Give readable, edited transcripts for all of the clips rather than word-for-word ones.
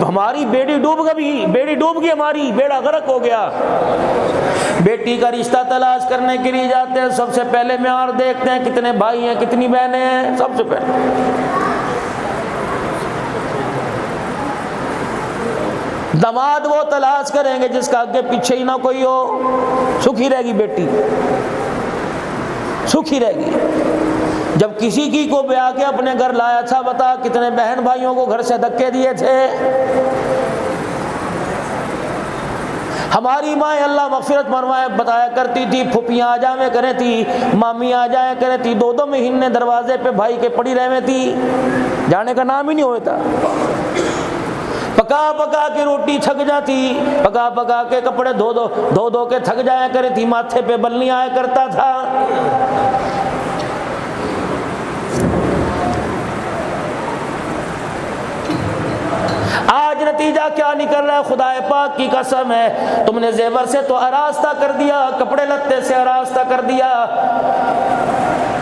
हमारी बेड़ी डूब गई, हमारी बेड़ा गर्क हो गया। बेटी का रिश्ता तलाश करने के लिए जाते हैं, सबसे पहले म्यार देखते हैं कितने भाई हैं, कितनी बहनें हैं। सबसे पहले दामाद वो तलाश करेंगे जिसका आगे पीछे ही ना कोई हो, सुखी रहेगी बेटी, सुखी रहेगी। जब किसी की को ब्याह के अपने घर लाया, अच्छा बता कितने बहन भाइयों को घर से धक्के दिए थे। हमारी माँ अल्लाह मग़फ़िरत फरमाए बताया करती थी, फुफियाँ आ जावे करे थी, मामी आ जाए करे थी, 2-2 महीने दरवाजे पे भाई के पड़ी रहे थी, जाने का नाम ही नहीं होता। पका पका के रोटी थक जाती, पका पका के कपड़े धो धो के थक जाया करे थी, माथे पे बल्ली आया करता था। आज नतीजा क्या निकल रहा है? खुदाए पाक की कसम है, तुमने जेवर से तो आरास्ता कर दिया, कपड़े लत्ते से आरास्ता कर दिया,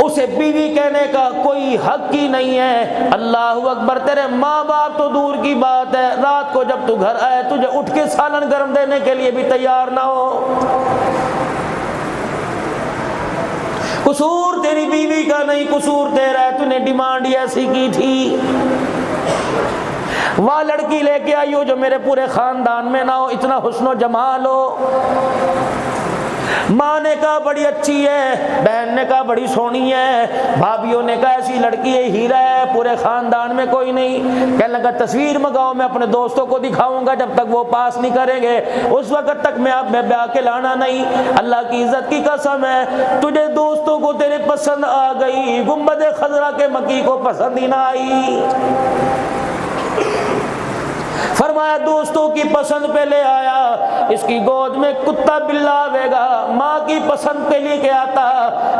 उसे बीवी कहने का कोई हक ही नहीं है। अल्लाहु अकबर, तेरे माँ बाप तो दूर की बात है, रात को जब तू घर आए तुझे उठ के सालन गर्म देने के लिए भी तैयार ना हो। कसूर तेरी बीवी का नहीं, कसूर तेरा है, तूने डिमांड ऐसी की थी। वह लड़की लेके आई हो जो मेरे पूरे खानदान में ना हो, इतना हुस्नो जमाल हो। माँ ने कहा बड़ी अच्छी है, बहन ने कहा बड़ी सोहनी है, भाभीियों ने कहा ऐसी लड़की है, हीरा है, पूरे खानदान में कोई नहीं। कहने लगा तस्वीर मंगाओ, मैं अपने दोस्तों को दिखाऊंगा, जब तक वो पास नहीं करेंगे उस वक्त तक मैं ब्याह के लाना नहीं। अल्लाह की इज्जत की कसम है, तुझे दोस्तों को तेरे पसंद आ गई, गुंबद खजरा के मकी को पसंद ही ना आई। फरमाया दोस्तों की पसंद पे ले आया, इसकी गोद में कुत्ता बिल्ला आवेगा, माँ की पसंद पे लेके आता,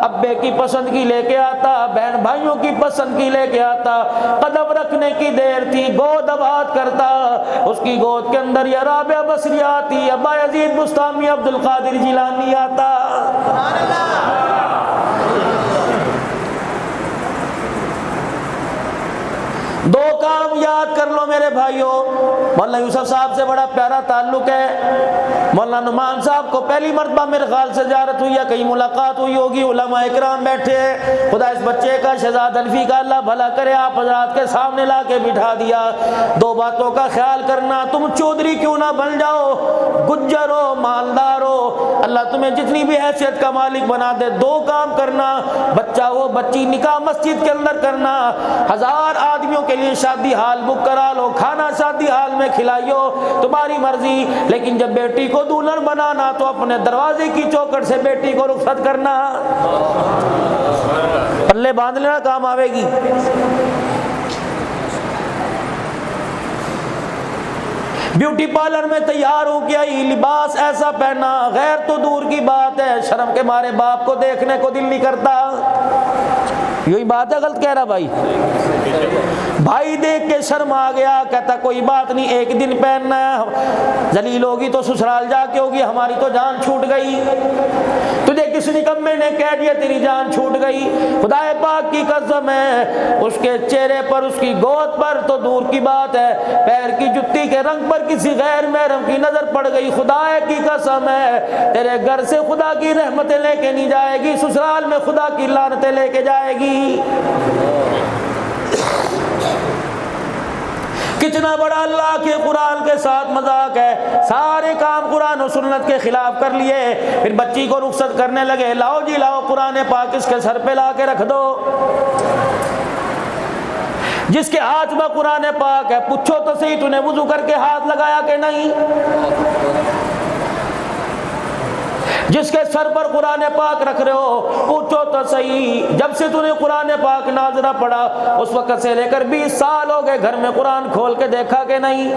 अब्बे की पसंद की लेके आता, बहन भाइयों की पसंद की लेके आता। कदम रखने की देर थी, गोद आबाद करता, उसकी गोद के अंदर या राबिया बसरी आती, अब्बा यजीद बुस्तामी अब्दुल कादिर जिलानी आता। दो काम याद कर लो मेरे भाइयों, मौलाना यूसुफ साहब से बड़ा प्यारा ताल्लुक है। मौलाना नुमान साहब को पहली मर्तबा मेरे ख्याल से ज़ियारत हुई या कहीं मुलाकात हुई होगी, उलमा इकराम बैठे हैं। खुदा इस बच्चे का शहजाद अल्फी का अल्लाह भला करे, आप हजरात के सामने ला के बिठा दिया। दो बातों का ख्याल करना, तुम चौधरी क्यों ना बन जाओ, गुज्जर हो, मालदार हो, अल्लाह तुम्हें जितनी भी हैसियत का मालिक बना दे, दो काम करना, बच्चा हो बच्ची निकाह मस्जिद के अंदर करना, 1000 आदमियों के लिए शादी हाल बुक करा लो, खाना शादी हाल में खिलाइयो, तुम्हारी मर्जी। लेकिन जब बेटी को दुल्हन बनाना तो अपने दरवाजे की चौखट से बेटी को रुखसत करना, पल्ले बांध लेना, काम आवेगी। ब्यूटी पार्लर में तैयार हो गया, लिबास ऐसा पहना, गैर तो दूर की बात है, शर्म के मारे बाप को देखने को दिल नहीं करता। यही बात है, गलत कह रहा भाई? भाई देख के शर्म आ गया, कहता कोई बात नहीं, एक दिन पहनना है, जलील होगी तो ससुराल जाके होगी, हमारी तो जान छूट गई। तुझे किस निकम्मे ने कह दिया तेरी जान छूट गई? खुदाए पाक की कसम है, उसके चेहरे पर, उसकी गोद पर तो दूर की बात है, पैर की जुत्ती के रंग पर किसी गैर महरम की नजर पड़ गई। खुदाए की कसम है, तेरे घर से खुदा की रहमतें लेके नहीं जाएगी, ससुराल में खुदा की लानतें लेके जाएगी। कितना बड़ा अल्लाह के कुरान के साथ मजाक है। सारे काम कुरान और सुन्नत के खिलाफ कर लिए, फिर बच्ची को रुखसत करने लगे, लाओ जी लाओ कुरान पाक इसके सर पे ला के रख दो। जिसके हाथ में कुरान पाक है, पूछो तो सही तूने वुजू करके हाथ लगाया कि नहीं? जिसके सर पर कुरान पाक रख रहे हो, पूछो तो सही, जब से तूने कुरान पाक नाज़रा पढ़ा उस वक्त से लेकर 20 साल हो गए, घर में कुरान खोल के देखा कि नहीं?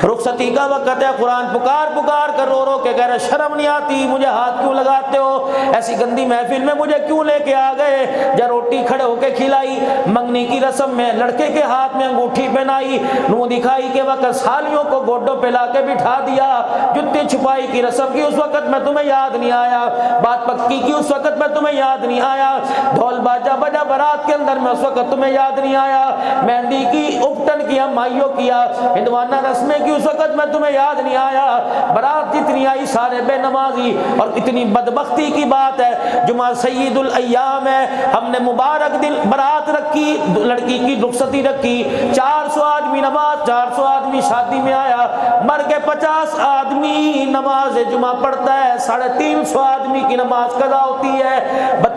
रुखसती का वक्त है, कुरान पुकार पुकार कर रो रो के कह रहे शर्म नहीं आती, मुझे हाथ क्यों लगाते हो, ऐसी गंदी महफिल में मुझे क्यों लेके आ गए। जब रोटी खड़े होके खिलाई, मंगनी की रस्म में लड़के के हाथ में अंगूठी पहनाई, मुंह दिखाई के वक्त सालियों को गोडों पे लाके बिठा दिया, जुत्ती छुपाई की रस्म की उस वक्त में तुम्हें याद नहीं आया, बात पक्की की उस वक्त में तुम्हें याद नहीं आया, ढोल बाजा बजा बारात के अंदर में उस वक्त तुम्हें याद नहीं आया, मेहंदी की उपटन किया, माइयों किया, हिंदवाना रस्में की उस वक्त में तुम्हें याद नहीं आया। बारात जितनी आई सारे बेनमाजी। और इतनी बदबख्ती की बात है, जुमा सय्यदुल अय्याम है, हमने मुबारक दिन बारात रखी, लड़की की रुखसती रखी, 400 आदमी नमाज, 400 आदमी शादी में आया, मर के 50 आदमी नमाज जुमा पढ़ता है, 350 आदमी की नमाज कज़ा होती है,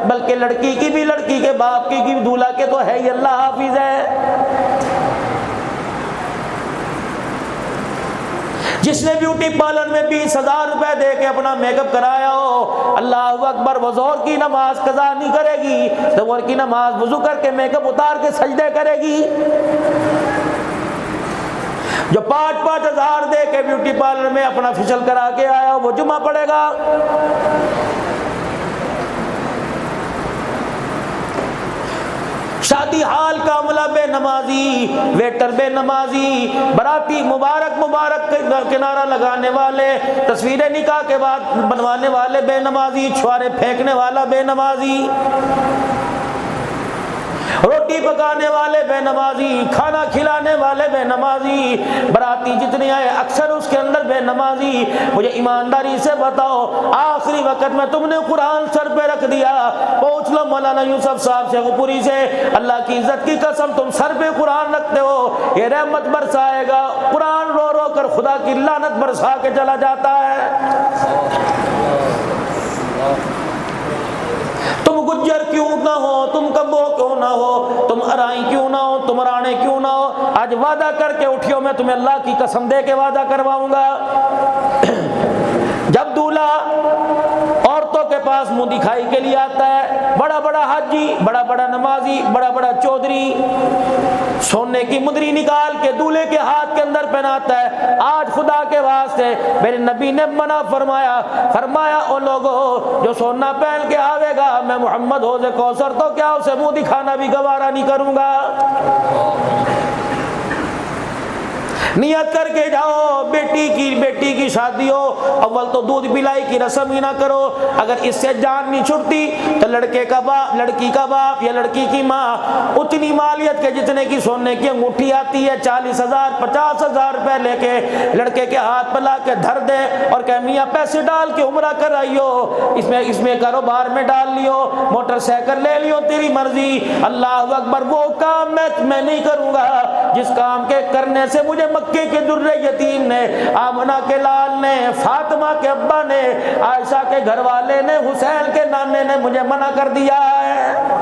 बल्कि लड़की की भी, लड़की के बाप की भी, दूल्हा के तो है ही अल्लाह हाफिज है। जिसने ब्यूटी पार्लर में 20,000 रुपए दे के अपना मेकअप कराया हो, अल्लाह अकबर, वो ज़ोहर की नमाज कज़ा नहीं करेगी, ज़ोहर की नमाज वुज़ू करके मेकअप उतार के सजदे करेगी। जो 5-5 हज़ार दे के ब्यूटी पार्लर में अपना फेशियल करा के आया वो जुमा पड़ेगा। शादी हाल का अमला बेनमाजी, वेटर बेनमाजी, बराती मुबारक मुबारक किनारा लगाने वाले, तस्वीरें निकाह के बाद बनवाने वाले बेनमाजी, छुआरे फेंकने वाला बेनमाजी, रोटी पकाने वाले बेनमाजी, खाना खिलाने वाले बेनमाजी, बराती जितने आए अक्सर उसके अंदर बेनमाजी। मुझे ईमानदारी से बताओ, आखिरी वक्त में तुमने कुरान सर पे रख दिया, पूछ लो मौलाना यूसुफ साहब से, गुपुरी से, अल्लाह की इज्जत की कसम तुम सर पे कुरान रखते हो, ये रहमत बरसाएगा, कुरान रो रो कर खुदा की लानत बरसा के चला जाता है। तुम गुज्जर क्यों ना हो, तुम कब्बो क्यों ना हो, तुम अराई क्यों ना हो, तुम राणे क्यों ना हो, आज वादा करके उठियो, मैं तुम्हें अल्लाह की कसम दे के वादा करवाऊंगा। जब दूल्हा औरतों के पास मुंह दिखाई के लिए आता है, बड़ा बड़ा हाजी, बड़ा बड़ा नमाजी, बड़ा बड़ा चौधरी सोने की मुंदरी निकाल के दूल्हे के हाथ के अंदर पहनाता है। आज खुदा के वास्ते मेरे नबी ने मना फरमाया, फरमाया ओ लोगों जो सोना पहन के आवेगा, मैं मोहम्मद होज़े कौसर तो क्या उसे मुंह दिखाना भी गवारा नहीं करूंगा। नियत करके जाओ, बेटी की शादी हो, अव्वल तो दूध पिलाई की रस्म ही ना करो, अगर इससे जान नहीं छुटती तो लड़के का बाप, लड़की का बाप या लड़की की माँ उतनी मालियत के जितने की सोने की अंगूठी आती है, 40,000 50,000 रुपए लेके लड़के के हाथ पर ला के धर दे और कह मियाँ पैसे डाल के उम्रा कर आइयो, इसमें कारोबार में डाल लियो, मोटरसाइकिल ले लियो, तेरी मर्जी। अल्लाह अकबर, वो काम मैं नहीं करूंगा जिस काम के करने से मुझे मक्के के दुर्रे यतीम ने, आमना के लाल ने, फातिमा के अब्बा ने, आयशा के घर वाले ने, हुसैन के नाने ने मुझे मना कर दिया है।